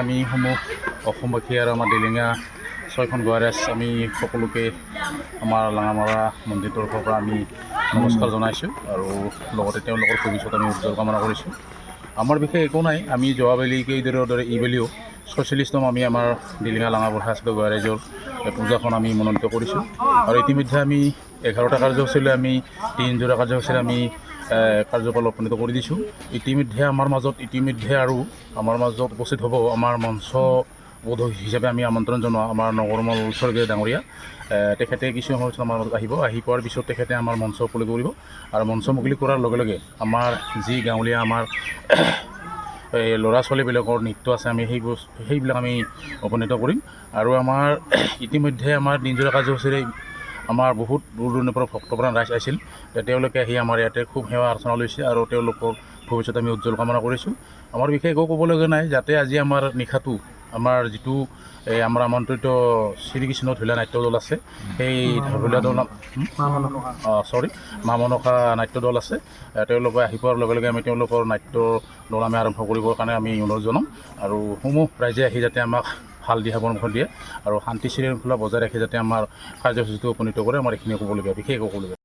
আমি সমূহ অসমবাসী আৰু আমাৰ ডিলিঙা ছয়খন গোৱাৰেজ আমি সকলোকে আমাৰ লাঙামৰা মন্দিৰ তৰফৰ পৰা আমি নমস্কাৰ জনাইছোঁ আৰু লগতে তেওঁলোকৰ ভৱিষ্যত আমি উজ্জ্বল কামনা কৰিছোঁ। আমাৰ বিশেষ একো নাই, আমি যোৱাবেলিকে দৰে এইবেলিও 46তম আমি আমাৰ ডিলিঙা লাঙাবঢ়া সাংস্কৃতিক গোৱাৰেজৰ পূজাখন আমি মনোনীত কৰিছোঁ আৰু ইতিমধ্যে আমি 11টা কাৰ্যসূচীলৈ আমি 3 জোৰা কাৰ্যসূচীৰে আমি কাৰ্যকাল উপনীত কৰি দিছোঁ। ইতিমধ্যে আমাৰ মাজত উপস্থিত হ'ব আমাৰ মঞ্চ বোধক হিচাপে আমি আমন্ত্ৰণ জনোৱা আমাৰ নগৰমল স্বৰ্গীয় ডাঙৰীয়া। তেখেতে কিছু সময় আমাৰ মাজত আহি পোৱাৰ পিছত তেখেতে আমাৰ মঞ্চ মুকলি কৰিব আৰু মঞ্চ মুকলি কৰাৰ লগে লগে আমাৰ যি গাঁৱলীয়া আমাৰ এই ল'ৰা ছোৱালীবিলাকৰ নৃত্য আছে আমি সেইবিলাক আমি উপনীত কৰিম আৰু আমাৰ ইতিমধ্যে আমাৰ দিনজোৰা কাৰ্যসূচীৰে আমাৰ বহুত দূৰ দূৰণিৰ পৰা ভক্তপ্ৰাণ ৰাইজ আহিছিল। তেওঁলোকে আহি আমাৰ ইয়াতে খুব সেৱা অৰ্চনা লৈছে আৰু তেওঁলোকৰ ভৱিষ্যত আমি উজ্জ্বল কামনা কৰিছোঁ। আমাৰ বিশেষ একো ক'বলগীয়া নাই, যাতে আজি আমাৰ নিশাটো আমাৰ যিটো আমাৰ আমন্ত্ৰিত শ্ৰীকৃষ্ণ ঢুলীয়া নাট্য দল আছে, সেই ঢুলীয়া দল মা মনসা নাট্য দল আছে, তেওঁলোকে আহি পোৱাৰ লগে লগে আমি তেওঁলোকৰ নাট্য দল আমি আৰম্ভ কৰিবৰ কাৰণে আমি অনুৰোধ জনাম আৰু সমূহ ৰাইজে আহি যাতে আমাক ভাল দিহা পৰামৰ্শ দিয়ে আৰু শান্তি শৃংখলা বজাই ৰাখি যাতে আমাৰ কাৰ্যসূচীটো উপনীত কৰে। আমাৰ এইখিনি ক'বলগীয়া বিশেষ ক'বলগীয়া